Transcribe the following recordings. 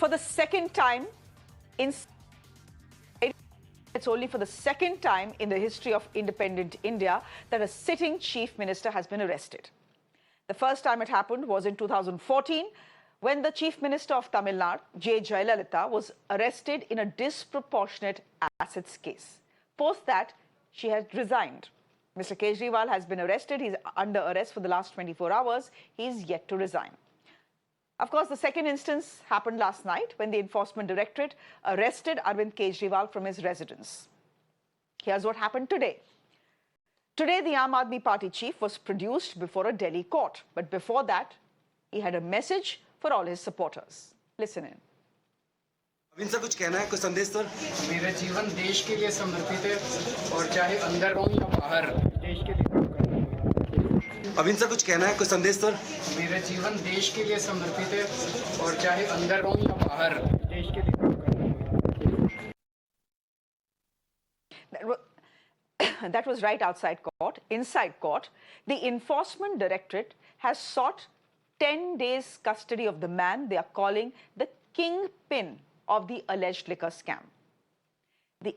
For the second time it's only for the second time in the history of independent India that a sitting chief minister has been arrested. The first time it happened was in 2014 when the chief minister of Tamil Nadu, J. Jayalalitha, was arrested in a disproportionate assets case. Post that, she had resigned. Mr. Kejriwal has been arrested. He's under arrest for the last 24 hours. He's yet to resign. Of course, the second instance happened last night when the Enforcement Directorate arrested Arvind Kejriwal from his residence. Here's what happened today. Today, the Aam Aadmi Party chief was produced before a Delhi court. But before that, he had a message for all his supporters. Listen in. Arvind sir कुछ कहना है, कुछ संदेश sir? मेरा जीवन देश के लिए समर्पित है और चाहे अंदर हो या बाहर देश के लिए काम करना है। अरविंद सर कुछ कहना है, कुछ संदेश सर? मेरा जीवन देश के लिए समर्पित है और चाहे अंदर हो या बाहर देश के लिए काम करना है। That was right outside court. Inside court, the Enforcement Directorate has sought 10 days custody of the man they are calling the Kingpin of the alleged liquor scam. The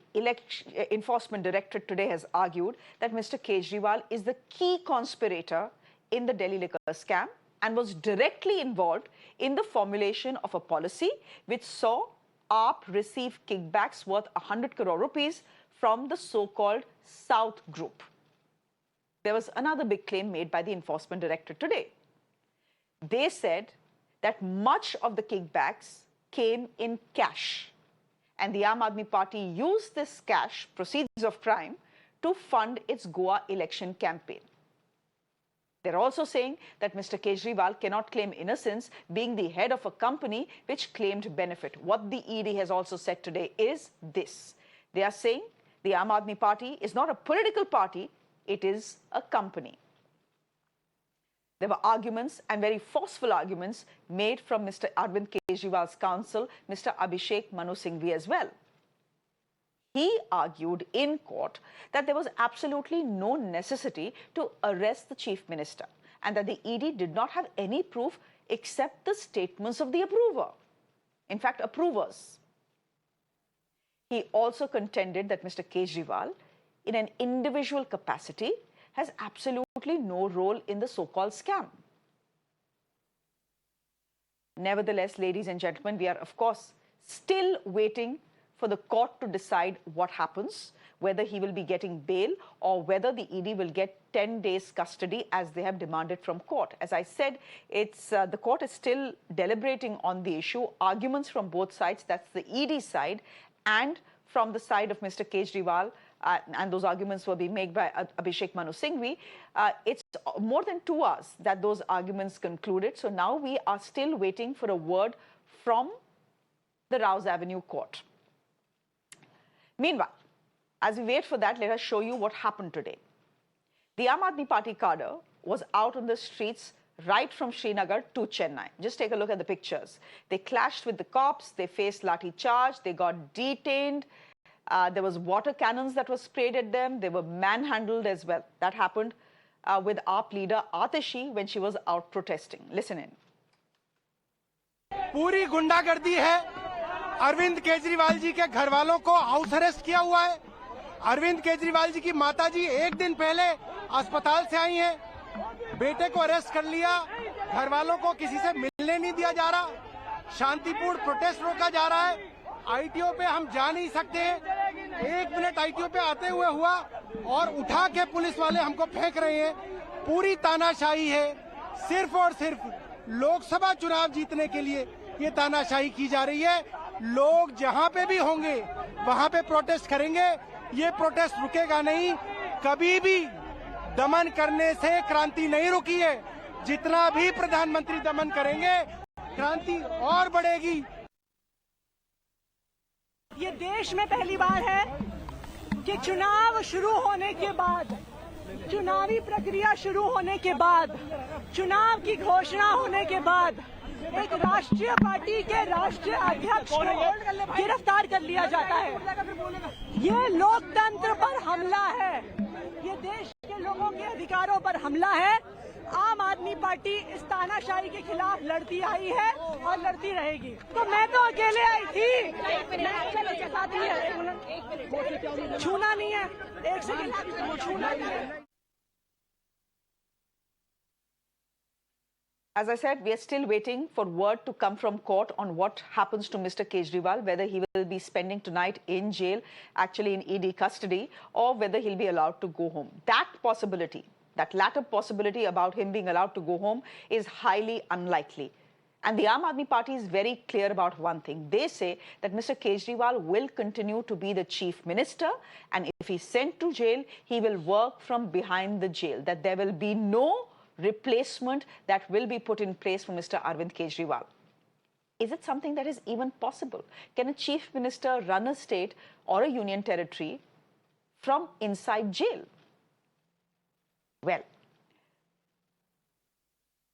Enforcement Directorate today has argued that Mr. Kejriwal is the key conspirator in the Delhi liquor scam and was directly involved in the formulation of a policy which saw AAP receive kickbacks worth 100 crore rupees from the so-called South Group. There was another big claim made by the Enforcement Directorate today. They said that much of the kickbacks came in cash, and the Aam Aadmi Party used this cash, proceeds of crime, to fund its Goa election campaign. They're also saying that Mr. Kejriwal cannot claim innocence, being the head of a company which claimed benefit. What the ED has also said today is this. They are saying the Aam Aadmi Party is not a political party, it is a company. There were arguments, and very forceful arguments, made from Mr. Arvind Kejriwal's counsel, Mr. Abhishek Manu Singhvi, as well. He argued in court that there was absolutely no necessity to arrest the chief minister and that the ED did not have any proof except the statements of the approver. In fact, approvers. He also contended that Mr. Kejriwal, in an individual capacity, has absolutely no role in the so-called scam. Nevertheless, ladies and gentlemen, we are, of course, still waiting for the court to decide what happens, whether he will be getting bail or whether the ED will get 10 days custody as they have demanded from court. As I said, the court is still deliberating on the issue. Arguments from both sides, that's the ED side, and from the side of Mr. Kejriwal, and those arguments were being made by Abhishek Manu Singhvi. It's more than 2 hours that those arguments concluded. So now we are still waiting for a word from the Rouse Avenue court. Meanwhile, as we wait for that, let us show you what happened today. The Aam Aadmi Party cadre was out on the streets right from Srinagar to Chennai. Just take a look at the pictures. They clashed with the cops, they faced lathi charge, they got detained. There was water cannons that were sprayed at them. They were manhandled as well. That happened with AAP leader Atishi when she was out protesting. Listen in. पूरी गुंडागर्दी है। अरविंद केजरीवाल जी के घर वालों को house arrest किया हुआ है। अरविंद केजरीवाल जी की माताजी एक दिन पहले अस्पताल से आई हैं। बेटे को अरेस्ट कर लिया। घर वालों को किसी से मिलने नहीं दिया जा रहा। शांतिपूर्ण प्रोटेस्ट रोका जा रहा है। आईटीओ पे हम जा नहीं सकते। 1 मिनट आईटीओ पे आते हुए हुआ और उठा के पुलिस वाले हमको फेंक रहे हैं। पूरी तानाशाही है। सिर्फ और सिर्फ लोकसभा चुनाव जीतने के लिए ये तानाशाही की जा रही है। लोग जहां पे भी होंगे वहां पे प्रोटेस्ट करेंगे। ये प्रोटेस्ट रुकेगा नहीं। कभी भी दमन करने से क्रांति नहीं रुकी है। जितना भी प्रधानमंत्री दमन करेंगे क्रांति और बढ़ेगी। ये देश में पहली बार है कि चुनाव शुरू होने के बाद, चुनावी प्रक्रिया शुरू होने के बाद, चुनाव की घोषणा होने के बाद एक राष्ट्रीय पार्टी के राष्ट्रीय अध्यक्ष को गिरफ्तार कर लिया जाता है। ये लोकतंत्र पर हमला है। ये देश के लोगों के अधिकारों पर हमला है। आम आदमी पार्टी इस तानाशाही के खिलाफ लड़ती आई है और लड़ती रहेगी। तो मैं तो अकेले आई थी, मैं साथ नहीं है, छूना नहीं है, एक सेकंड छूना नहीं है। As I said, we are still waiting for word to come from court on what happens to Mr. Kejriwal, whether he will be spending tonight in jail, actually in ED custody, or whether he'll be allowed to go home. That possibility, that latter possibility about him being allowed to go home is highly unlikely. And the Aam Aadmi Party is very clear about one thing. They say that Mr. Kejriwal will continue to be the chief minister, and if he's sent to jail, he will work from behind the jail, that there will be no replacement that will be put in place for Mr. Arvind Kejriwal. Is it something that is even possible? Can a chief minister run a state or a union territory from inside jail? Well,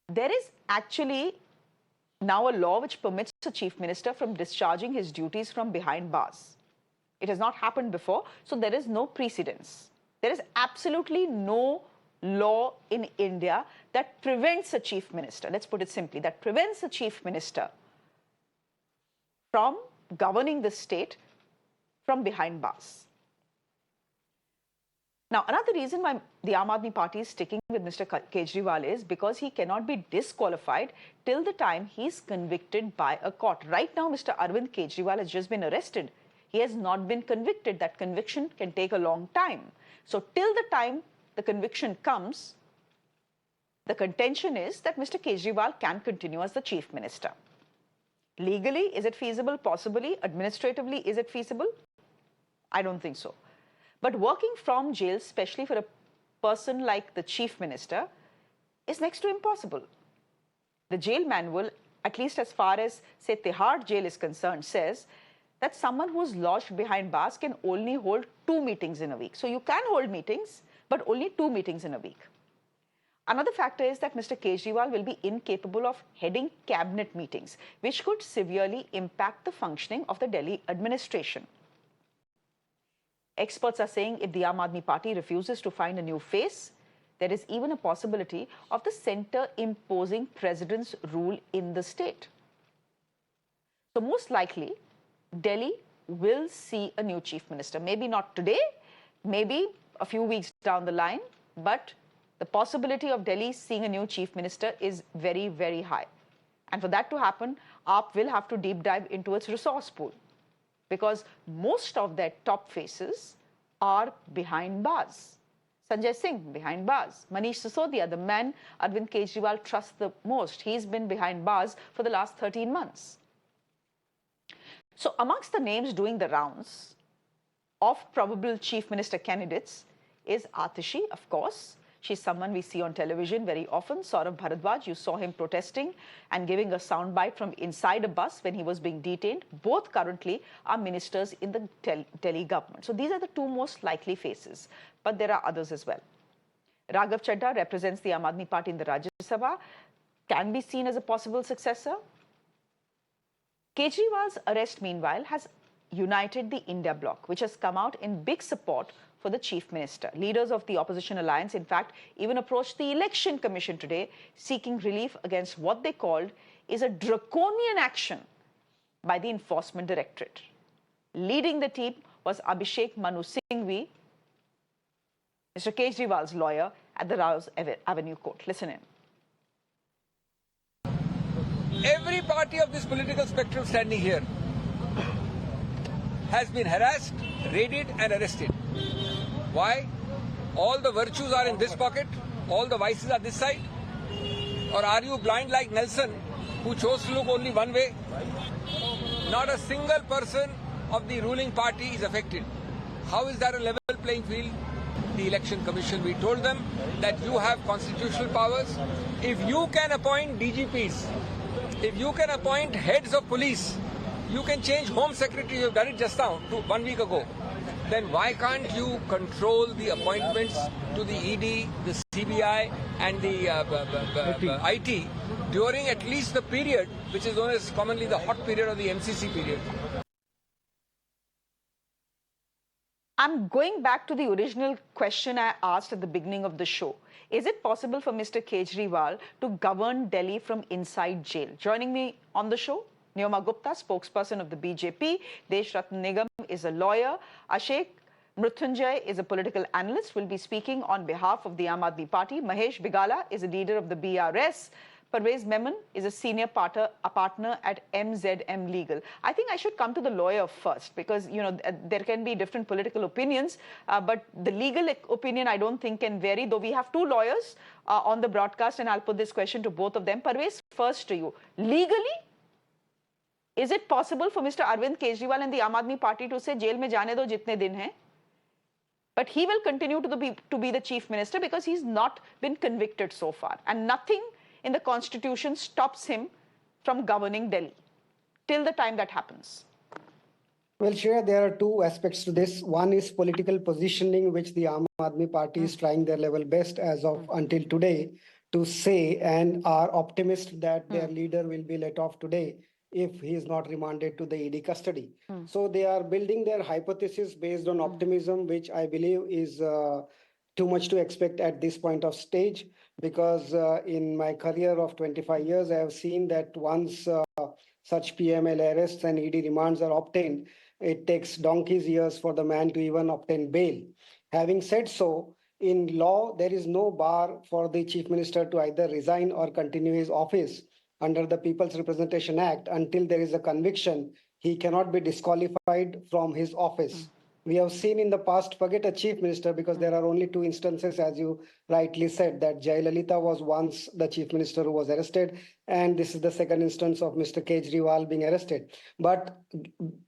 there is actually now a law which permits a chief minister from discharging his duties from behind bars. It has not happened before, so there is no precedence. There is absolutely no law in India that prevents a chief minister, let's put it simply, that prevents a chief minister from governing the state from behind bars. Now, another reason why the Aam Aadmi Party is sticking with Mr. Kejriwal is because he cannot be disqualified till the time he's convicted by a court. Right now, Mr. Arvind Kejriwal has just been arrested. He has not been convicted. That conviction can take a long time. So, till the time the conviction comes, the contention is that Mr. Kejriwal can continue as the chief minister. Legally, is it feasible? Possibly. Administratively, is it feasible? I don't think so. But working from jail, especially for a person like the chief minister, is next to impossible. The jail manual, at least as far as, say, Tihar jail is concerned, says that someone who is lodged behind bars can only hold 2 meetings in a week. So you can hold meetings, but only 2 meetings in a week. Another factor is that Mr. Kejriwal will be incapable of heading cabinet meetings, which could severely impact the functioning of the Delhi administration. Experts are saying if the Aam Aadmi Party refuses to find a new face, there is even a possibility of the centre imposing president's rule in the state. So most likely, Delhi will see a new chief minister. Maybe not today, maybe a few weeks down the line, but the possibility of Delhi seeing a new chief minister is very, very high. And for that to happen, AAP will have to deep dive into its resource pool, because most of their top faces are behind bars. Sanjay Singh, behind bars. Manish Sisodia, the man Arvind Kejriwal trusts the most, he's been behind bars for the last 13 months. So amongst the names doing the rounds of probable chief minister candidates is Atishi, of course. She's someone we see on television very often. Saurabh Bharadwaj, you saw him protesting and giving a soundbite from inside a bus when he was being detained. Both currently are ministers in the Delhi government. So these are the 2 most likely faces, but there are others as well. Raghav Chadha represents the Aam Aadmi Party in the Rajya Sabha, can be seen as a possible successor. Kejriwal's arrest, meanwhile, has united the India bloc, which has come out in big support for the chief minister. Leaders of the opposition alliance, in fact, even approached the election commission today seeking relief against what they called is a draconian action by the Enforcement Directorate. Leading the team was Abhishek Manu Singhvi, Mr. Kejriwal's lawyer at the Rouse Avenue Court. Listen in. Every party of this political spectrum standing here has been harassed, raided and arrested. Why? All the virtues are in this pocket, all the vices are this side? Or are you blind like Nelson, who chose to look only one way? Not a single person of the ruling party is affected. How is that a level playing field? The election commission, we told them that you have constitutional powers. If you can appoint DGPs, if you can appoint heads of police, you can change Home Secretary, you have done it just now, 1 week ago. Then why can't you control the appointments to the ED, the CBI and the IT during at least the period which is known as commonly the hot period or the MCC period? I'm going back to the original question I asked at the beginning of the show. Is it possible for Mr. Kejriwal to govern Delhi from inside jail? Joining me on the show, Neoma Gupta, spokesperson of the BJP. Desh Ratna Nigam is a lawyer. Ashek Mrutyunjay is a political analyst, will be speaking on behalf of the Aam Aadmi Party. Mahesh Bigala is a leader of the BRS. Parvez Memon is a senior partner at MZM Legal. I think I should come to the lawyer first because, you know, there can be different political opinions, but the legal opinion I don't think can vary, though we have two lawyers on the broadcast, and I'll put this question to both of them. Parvez, first to you. Legally, is it possible for Mr. Arvind Kejriwal and the Aam Aadmi Party to say, jail mein jaane do jitne din hai? But he will continue to be the chief minister because he's not been convicted so far. And nothing in the constitution stops him from governing Delhi till the time that happens. Well, Shreya, there are two aspects to this. One is political positioning, which the Aam Aadmi Party is trying their level best as of until today to say, and are optimistic that their leader will be let off today if he is not remanded to the ED custody. So they are building their hypothesis based on optimism, which I believe is too much to expect at this point of stage, because in my career of 25 years, I have seen that once such PML arrests and ED remands are obtained, it takes donkey's years for the man to even obtain bail. Having said so, in law, there is no bar for the chief minister to either resign or continue his office under the People's Representation Act until there is a conviction. He cannot be disqualified from his office. We have seen in the past, forget a chief minister, because there are only two instances, as you rightly said, that Jayalalitha was once the chief minister who was arrested, and this is the second instance of Mr. Kejriwal being arrested. But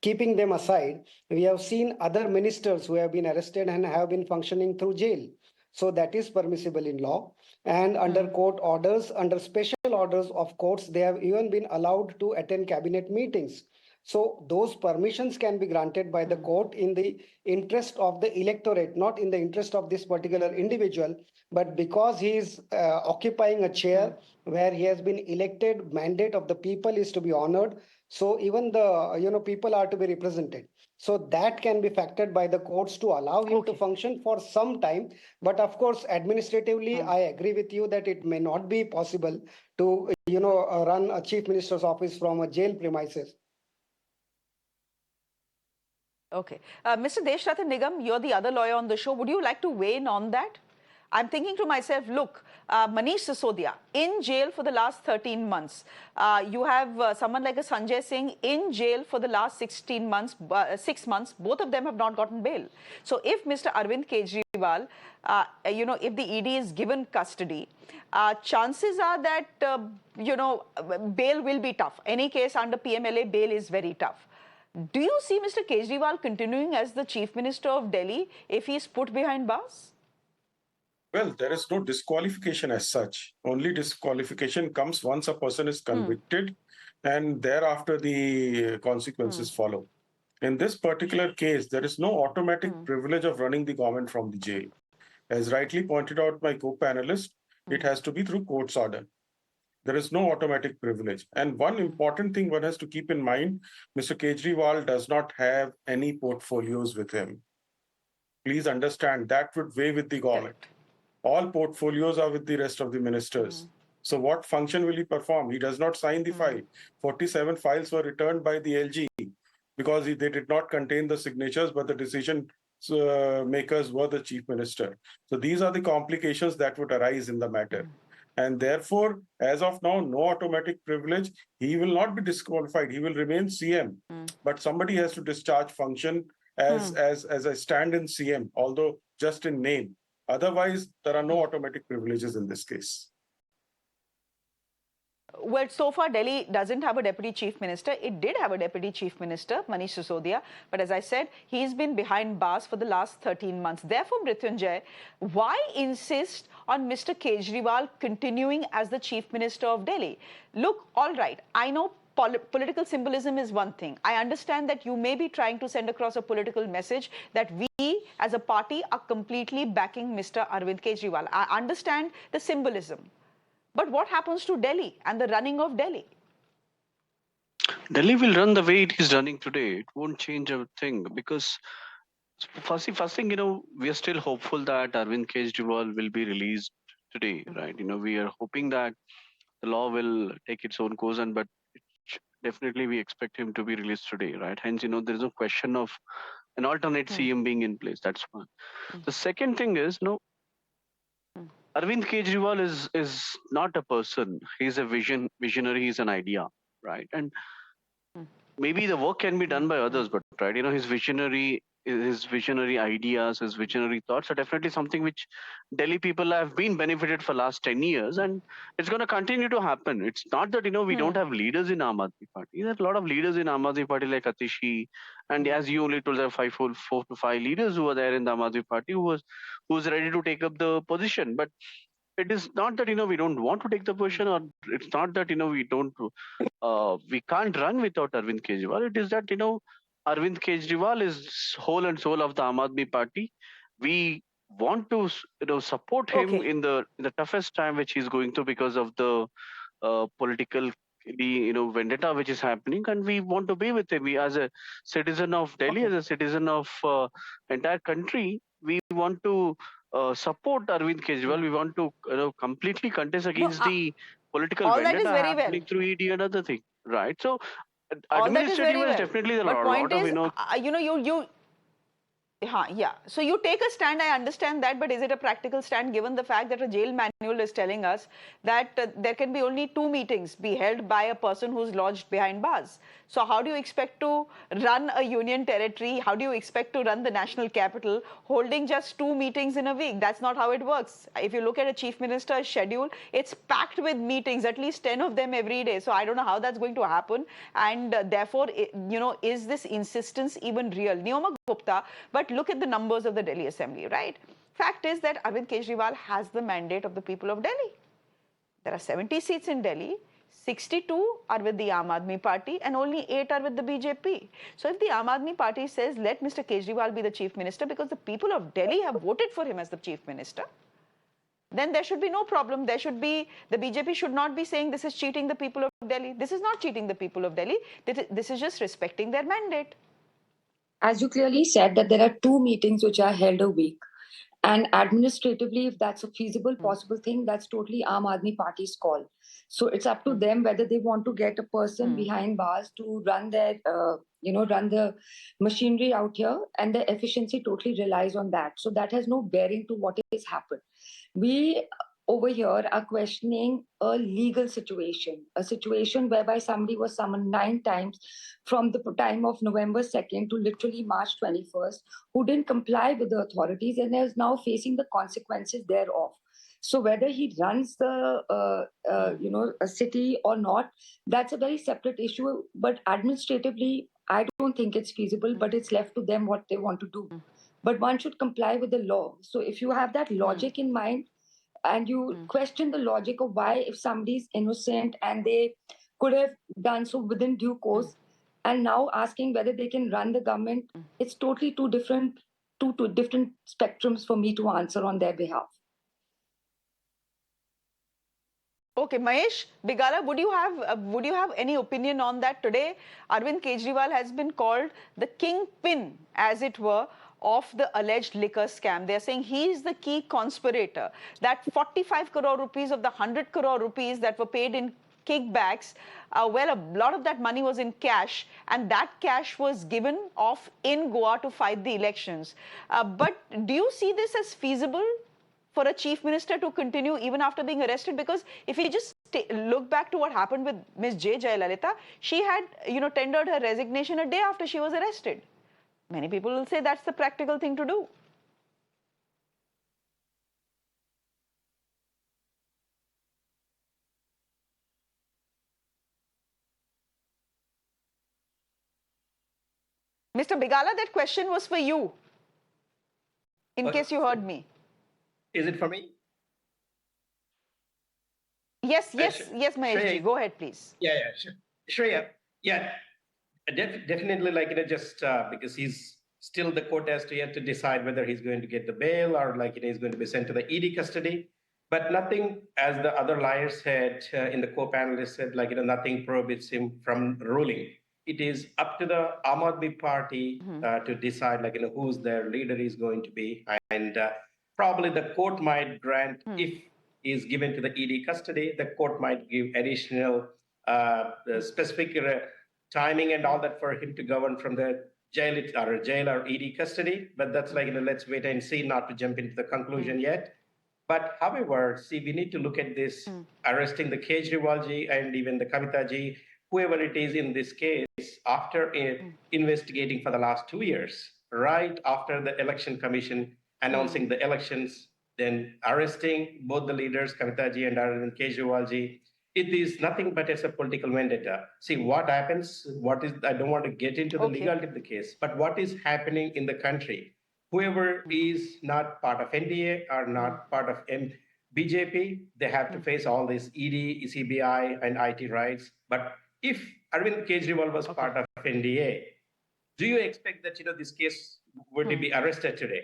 keeping them aside, we have seen other ministers who have been arrested and have been functioning through jail. So that is permissible in law. And under court orders, under special orders of courts, they have even been allowed to attend cabinet meetings. So those permissions can be granted by the court in the interest of the electorate, not in the interest of this particular individual, but because he is occupying a chair where he has been elected, mandate of the people is to be honored. So even the people are to be represented. So that can be factored by the courts to allow him to function for some time. But of course, administratively, I agree with you that it may not be possible to run a chief minister's office from a jail premises. Okay. Mr. Desh Ratna Nigam, you're the other lawyer on the show. Would you like to weigh in on that? I'm thinking to myself, look, Manish Sisodia in jail for the last 13 months. You have someone like a Sanjay Singh in jail for the last 6 months. Both of them have not gotten bail. So if Mr. Arvind Kejriwal, if the ED is given custody, chances are that, bail will be tough. Any case under PMLA, bail is very tough. Do you see Mr. Kejriwal continuing as the Chief Minister of Delhi if he is put behind bars? Well, there is no disqualification as such. Only disqualification comes once a person is convicted and thereafter the consequences follow. In this particular case, there is no automatic privilege of running the government from the jail. As rightly pointed out by co-panelist, it has to be through court's order. There is no automatic privilege. And one important thing one has to keep in mind, Mr. Kejriwal does not have any portfolios with him. Please understand that would weigh with the government. All portfolios are with the rest of the ministers. So what function will he perform? He does not sign the file. 47 files were returned by the LG because they did not contain the signatures, but the decision makers were the chief minister. So these are the complications that would arise in the matter. And therefore, as of now, no automatic privilege. He will not be disqualified. He will remain CM. But somebody has to discharge function as a stand-in CM, although just in name. Otherwise, there are no automatic privileges in this case. Well, so far, Delhi doesn't have a deputy chief minister. It did have a deputy chief minister, Manish Sisodia. But as I said, he's been behind bars for the last 13 months. Therefore, Mrityunjay, why insist on Mr. Kejriwal continuing as the chief minister of Delhi? Look, all right, I know political symbolism is one thing. I understand that you may be trying to send across a political message that we as a party are completely backing Mr. Arvind Kejriwal. I understand the symbolism. But what happens to Delhi and the running of Delhi? Delhi will run the way it is running today. It won't change a thing because first thing, we are still hopeful that Arvind Kejriwal will be released today, right? We are hoping that the law will take its own course, but definitely we expect him to be released today, right? Hence, there is no question of an alternate CM being in place. That's one. The second thing is, Arvind Kejriwal is not a person. He's a visionary. He's an idea, right? And maybe the work can be done by others, but right, his visionary ideas, his visionary thoughts are definitely something which Delhi people have been benefited for last 10 years, and it's going to continue to happen. It's not that we don't have leaders in Aam Aadmi Party. There's a lot of leaders in Aam Aadmi Party like Atishi, and as you only told, there are four to five leaders who are there in the Aam Aadmi Party who's ready to take up the position. But it is not that we don't want to take the position, or it's not that we can't run without Arvind Kejriwal. It is that Arvind Kejriwal is whole and soul of the Aam Aadmi Party. We want to support him Okay. in the toughest time which he's going through because of the political vendetta which is happening, and we want to be with him. We, as a citizen of Delhi, as a citizen of entire country, we want to support Arvind Kejriwal. We want to completely contest against the political all that is vendetta very well. happening through ED and other thing, right? So All that is very administrative is well. definitely a But point lot of is, yeah. So you take a stand, I understand that, but is it a practical stand given the fact that a jail manual is telling us that there can be only 2 meetings be held by a person who's lodged behind bars? So how do you expect to run a union territory? How do you expect to run the national capital holding just 2 meetings in a week? That's not how it works. If you look at a chief minister's schedule, it's packed with meetings, at least 10 of them every day. So I don't know how that's going to happen. And therefore, is this insistence even real? Neoma Gupta, but look at the numbers of the Delhi Assembly, right? Fact is that Arvind Kejriwal has the mandate of the people of Delhi. There are 70 seats in Delhi. 62 are with the Aam Aadmi Party and only 8 are with the BJP. So if the Aam Aadmi Party says, let Mr. Kejriwal be the chief minister because the people of Delhi have voted for him as the chief minister, then there should be no problem. The BJP should not be saying this is cheating the people of Delhi. This is not cheating the people of Delhi. This is just respecting their mandate. As you clearly said, that there are 2 meetings which are held a week. And administratively, if that's a feasible, possible thing, that's totally Aam Aadmi Party's call. So it's up to them whether they want to get a person behind bars to run their, run the machinery out here, and the efficiency totally relies on that. So that has no bearing to what has happened. We over here are questioning a legal situation, a situation whereby somebody was summoned 9 times from the time of November 2nd to literally March 21st, who didn't comply with the authorities and is now facing the consequences thereof. So whether he runs the, a city or not, that's a very separate issue. But administratively, I don't think it's feasible, but it's left to them what they want to do. But one should comply with the law. So if you have that logic in mind, and you question the logic of why, if somebody is innocent and they could have done so within due course, and now asking whether they can run the government, it's totally two different spectrums for me to answer on their behalf. Okay, Mahesh Bigala, would you have any opinion on that? Today, Arvind Kejriwal has been called the kingpin, as it were, of the alleged liquor scam. They're saying he's the key conspirator. That 45 crore rupees of the 100 crore rupees that were paid in kickbacks, well, a lot of that money was in cash, and that cash was given off in Goa to fight the elections. But do you see this as feasible for a chief minister to continue even after being arrested? Because if you just look back to what happened with Ms. J. Jayalalitha, she had, tendered her resignation a day after she was arrested. Many people will say that's the practical thing to do. Mr. Bigala, that question was for you, in case you heard me. Is it for me? Yes, Mahesh ji, go ahead, please. Yeah, sure. Shreya, definitely, just because he's still, the court has to yet to decide whether he's going to get the bail or he's going to be sent to the ED custody. But nothing, as the other lawyers said in the co-panelists said, nothing prohibits him from ruling. It is up to the Aam Aadmi Party to decide, who's their leader is going to be, and probably the court might grant if is given to the ED custody, the court might give additional specific timing and all that for him to govern from the jail or ED custody. But that's like, let's wait and see, not to jump into the conclusion yet. But however, see, we need to look at this arresting the Kejriwal ji and even the Kavita ji, whoever it is in this case, after investigating for the last 2 years, right after the election commission announcing the elections, then arresting both the leaders, Kavita ji and Arvind Kejriwal ji. It is nothing but it's a political vendetta. See what happens, I don't want to get into the legality of the case, but what is happening in the country, whoever is not part of NDA or not part of BJP, they have to face all this ED, CBI and IT rights. But if Arvind Kejriwal was part of NDA, do you expect that, this case would be arrested today?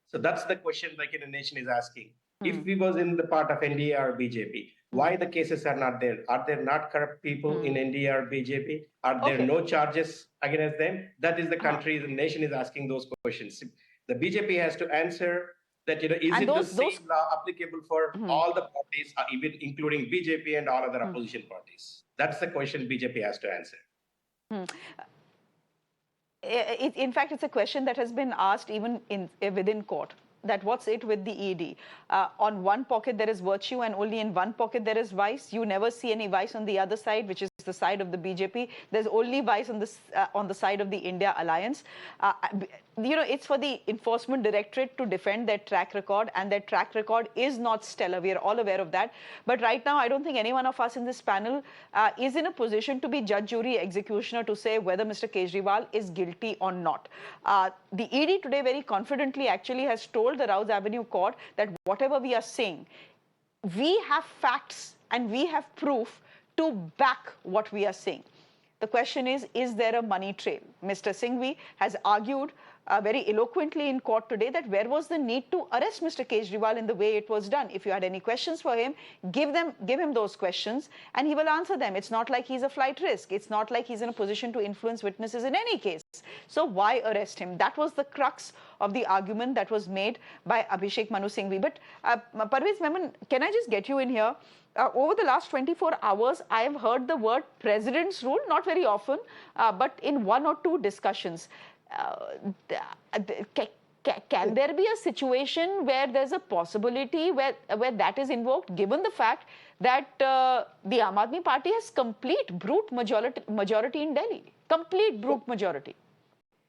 So that's the question like the nation is asking. If we was in the part of NDA or BJP, why the cases are not there? Are there not corrupt people in NDA or BJP? Are there no charges against them? That is the country, the nation is asking those questions. The BJP has to answer that, is it the same law applicable for all the parties, even including BJP and all other opposition parties? That's the question BJP has to answer. In fact, it's a question that has been asked even within court, that what's it with the ED? On one pocket there is virtue and only in one pocket there is vice. You never see any vice on the other side, which is the side of the BJP. There's only vice on the side of the India Alliance. It's for the Enforcement Directorate to defend their track record, and their track record is not stellar. We are all aware of that. But right now, I don't think any one of us in this panel is in a position to be judge, jury, executioner to say whether Mr. Kejriwal is guilty or not. The ED today very confidently actually has told the Rouse Avenue court that whatever we are saying, we have facts and we have proof to back what we are saying. The question is there a money trail? Mr. Singhvi has argued very eloquently in court today that where was the need to arrest Mr. Kejriwal in the way it was done? If you had any questions for him, give him those questions and he will answer them. It's not like he's a flight risk. It's not like he's in a position to influence witnesses in any case. So why arrest him? That was the crux of the argument that was made by Abhishek Manu Singhvi. But Parvez Memon, can I just get you in here? Over the last 24 hours, I have heard the word president's rule, not very often, but in one or two discussions. Can there be a situation where there's a possibility where that is invoked, given the fact that the Aam Aadmi Party has complete brute majority in Delhi? Complete brute majority.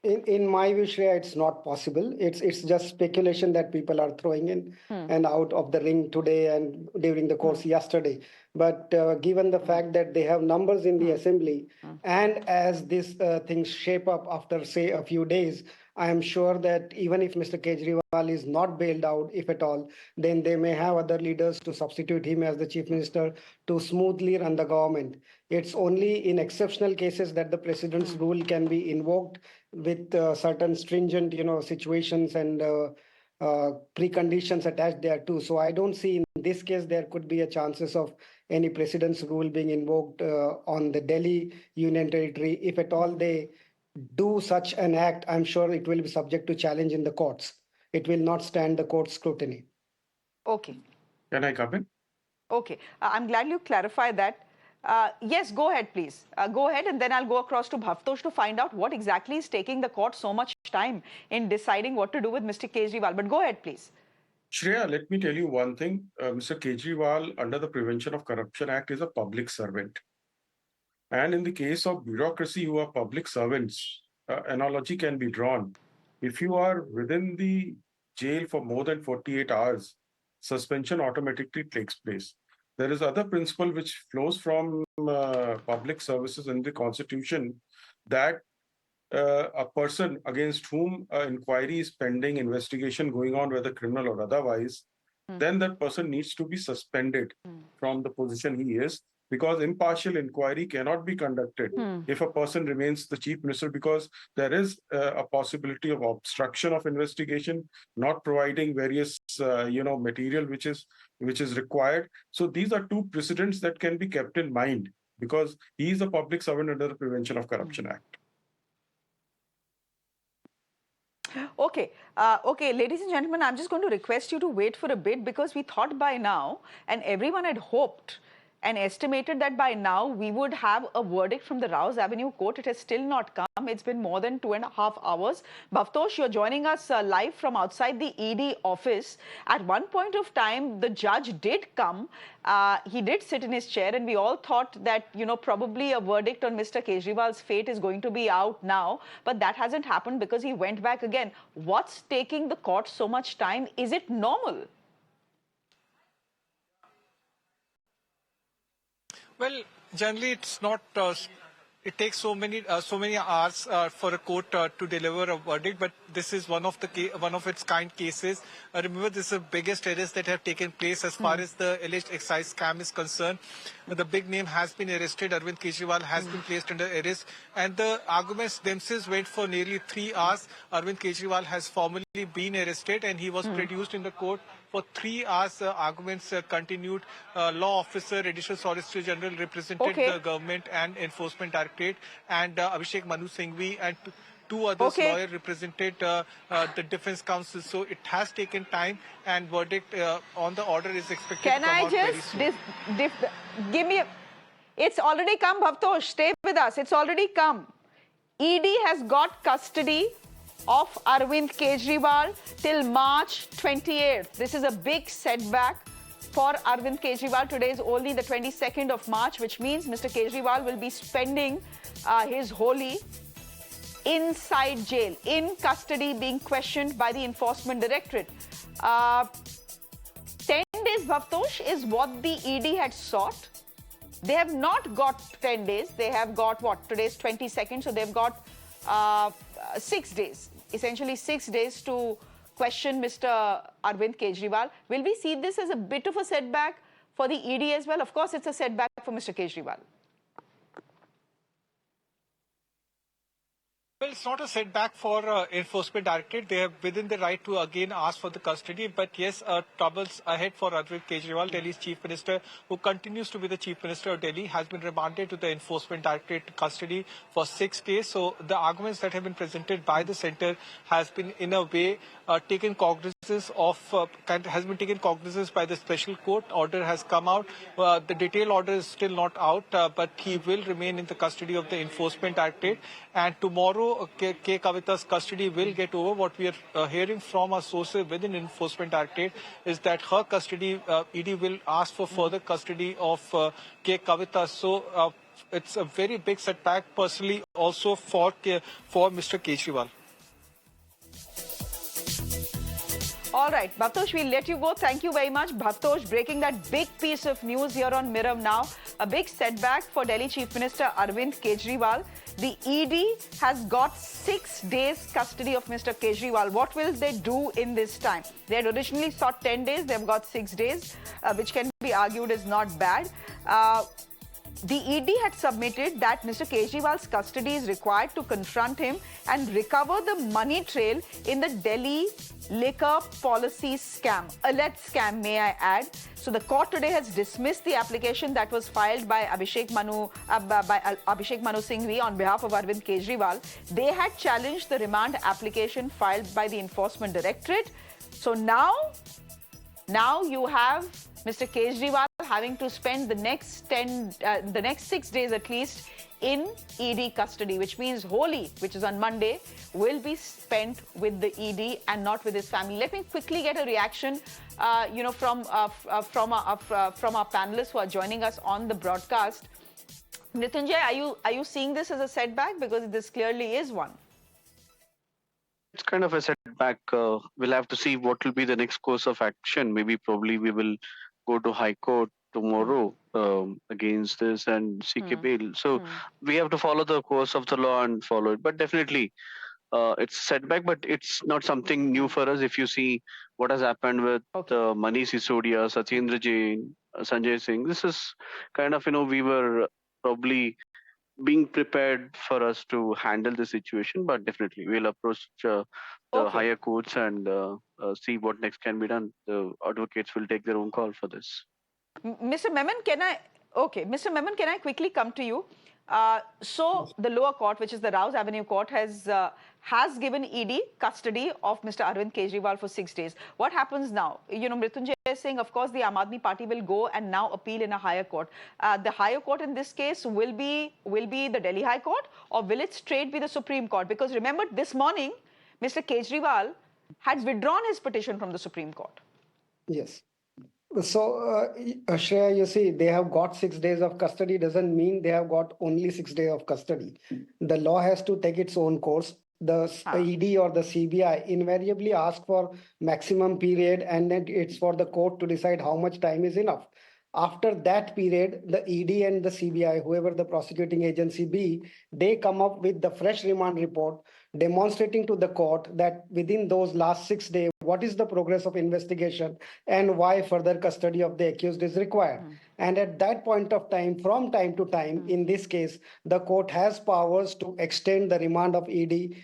In my view, Shreya, it's not possible. It's just speculation that people are throwing in and out of the ring today and during the course yesterday. But given the fact that they have numbers in the assembly, and as these things shape up after, say, a few days, I am sure that even if Mr. Kejriwal is not bailed out, if at all, then they may have other leaders to substitute him as the chief minister to smoothly run the government. It's only in exceptional cases that the president's rule can be invoked with certain stringent, situations and preconditions attached there too. So I don't see in this case there could be a chances of any president's rule being invoked on the Delhi Union Territory. If at all they do such an act, I'm sure it will be subject to challenge in the courts. It will not stand the court scrutiny. Okay. Can I come in? Okay. I'm glad you clarified that. Yes, go ahead, please. Go ahead, and then I'll go across to Bhavtosh to find out what exactly is taking the court so much time in deciding what to do with Mr. Kejriwal. But go ahead, please. Shreya, let me tell you one thing. Mr. Kejriwal, under the Prevention of Corruption Act, is a public servant. And in the case of bureaucracy who are public servants, analogy can be drawn. If you are within the jail for more than 48 hours, suspension automatically takes place. There is other principle which flows from public services in the Constitution that a person against whom inquiry is pending, investigation going on, whether criminal or otherwise, then that person needs to be suspended from the position he is, because impartial inquiry cannot be conducted if a person remains the chief minister, because there is a possibility of obstruction of investigation, not providing various material which is required. So these are two precedents that can be kept in mind, because he is a public servant under the Prevention of Corruption Act. Okay, okay, ladies and gentlemen, I'm just going to request you to wait for a bit because we thought by now, and everyone had hoped and estimated that by now we would have a verdict from the Rouse Avenue court. It has still not come. It's been more than 2.5 hours. Bhavtosh, you're joining us live from outside the ED office. At one point of time, the judge did come. He did sit in his chair, and we all thought that, you know, probably a verdict on Mr. Kejriwal's fate is going to be out now. But that hasn't happened because he went back again. What's taking the court so much time? Is it normal? Well, generally it's not. It takes so many hours for a court to deliver a verdict, but this is one of its kind cases. Remember, this is the biggest arrest that have taken place as far as the alleged excise scam is concerned. The big name has been arrested. Arvind Kejriwal has been placed under arrest, and the arguments themselves went for nearly 3 hours. Arvind Kejriwal has formally been arrested, and he was produced in the court. For 3 hours, arguments continued. Law officer, Additional Solicitor General represented the government and Enforcement Directorate, and Abhishek Manu Singhvi and two others lawyers represented the defense counsel. So it has taken time, and verdict on the order is expected to come out very soon. Give me it's already come, Bhavtosh. Stay with us. It's already come. ED has got custody of Arvind Kejriwal till March 28th. This is a big setback for Arvind Kejriwal. Today is only the 22nd of March, which means Mr. Kejriwal will be spending his Holi inside jail, in custody, being questioned by the Enforcement Directorate. 10 days, Bhavtosh, is what the ED had sought. They have not got 10 days. They have got what? Today's 22nd, so they've got 6 days. Essentially 6 days to question Mr. Arvind Kejriwal. Will we see this as a bit of a setback for the ED as well? Of course, it's a setback for Mr. Kejriwal. Well, it's not a setback for Enforcement Directorate. They have within the right to again ask for the custody. But yes, troubles ahead for Adv Parvez, Delhi's Chief Minister, who continues to be the Chief Minister of Delhi, has been remanded to the Enforcement Directorate custody for 6 days. So the arguments that have been presented by the centre has been in a way taken cognizance of, has been taken cognizance by the special court. Order has come out. The detailed order is still not out, but he will remain in the custody of the Enforcement Directorate. And tomorrow, K. Kavita's custody will get over. What we are hearing from our sources within Enforcement Directorate is that her custody, ED will ask for further custody of K. Kavita. So it's a very big setback, personally, also for Mr. Kejriwal. All right, Bhavtosh, we'll let you go. Thank you very much. Bhavtosh breaking that big piece of news here on Mirror Now. A big setback for Delhi Chief Minister Arvind Kejriwal. The ED has got 6 days custody of Mr. Kejriwal. What will they do in this time? They had originally sought 10 days. They've got 6 days, which can be argued is not bad. The ED had submitted that Mr. Kejriwal's custody is required to confront him and recover the money trail in the Delhi liquor policy scam, alleged scam, may I add. So the court today has dismissed the application that was filed by Abhishek Manu Singhvi on behalf of Arvind Kejriwal. They had challenged the remand application filed by the Enforcement Directorate. So now you have Mr. Kejriwal having to spend the next 6 days at least in ED custody, which means Holi, which is on Monday, will be spent with the ED and not with his family. Let me quickly get a reaction, from our panelists who are joining us on the broadcast. Mrityunjay, are you seeing this as a setback? Because this clearly is one. It's kind of a setback. We'll have to see what will be the next course of action. Maybe probably we will go to High Court tomorrow against this and seek a bail. So we have to follow the course of the law and follow it. But definitely it's a setback, but it's not something new for us. If you see what has happened with Manish Sisodia, Satyendra Jain, Sanjay Singh, this is kind of, we were probably being prepared for us to handle the situation, but definitely we'll approach the higher courts and see what next can be done. The advocates will take their own call for this. Mr. Memon, can I quickly come to you? So the lower court, which is the Rouse Avenue Court, has given ED custody of Mr. Arvind Kejriwal for 6 days. What happens now? You know, Mrityunjay is saying, of course, the Aam Aadmi Party will go and now appeal in a higher court. The higher court in this case will be the Delhi High Court, or will it straight be the Supreme Court? Because remember, this morning, Mr. Kejriwal had withdrawn his petition from the Supreme Court. Yes. So, Shreya, you see, they have got 6 days of custody doesn't mean they have got only 6 days of custody. The law has to take its own course. The ED or the CBI invariably ask for maximum period, and then it's for the court to decide how much time is enough. After that period, the ED and the CBI, whoever the prosecuting agency be, they come up with the fresh remand report demonstrating to the court that within those last 6 days, what is the progress of investigation and why further custody of the accused is required. And at that point of time, from time to time, in this case, the court has powers to extend the remand of ED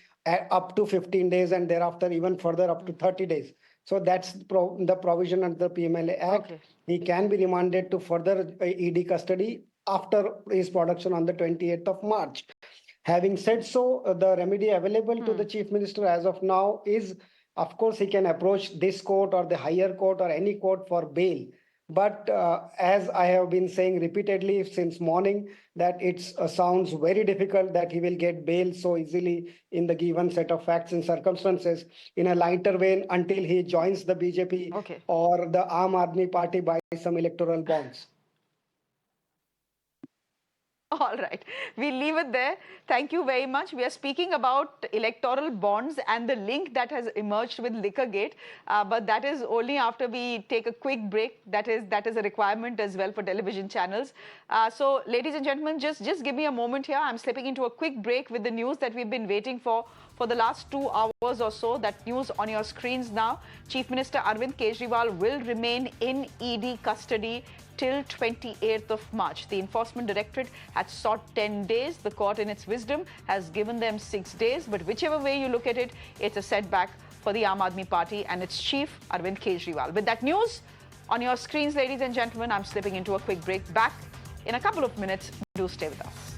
up to 15 days and thereafter even further up to 30 days. So that's the provision under the PMLA Act. Okay. He can be remanded to further ED custody after his production on the 28th of March. Having said so, the remedy available to the Chief Minister as of now is, of course, he can approach this court or the higher court or any court for bail. But as I have been saying repeatedly since morning, that it sounds very difficult that he will get bail so easily in the given set of facts and circumstances in a lighter vein until he joins the BJP or the Aam Aadmi Party by some electoral bonds. All right, we'll leave it there. Thank you very much. We are speaking about electoral bonds and the link that has emerged with Liquorgate, but that is only after we take a quick break. That is a requirement as well for television channels. So, ladies and gentlemen, just give me a moment here. I'm slipping into a quick break with the news that we've been waiting for the last 2 hours or so. That news on your screens now. Chief Minister Arvind Kejriwal will remain in ED custody till 28th of March. The Enforcement Directorate had sought 10 days. The court, in its wisdom, has given them 6 days. But whichever way you look at it, it's a setback for the Aam Aadmi Party and its chief, Arvind Kejriwal. With that news on your screens, ladies and gentlemen, I'm slipping into a quick break. Back in a couple of minutes. Do stay with us.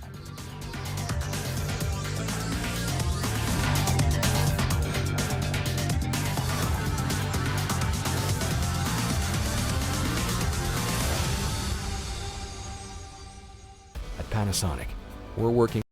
Panasonic, we're working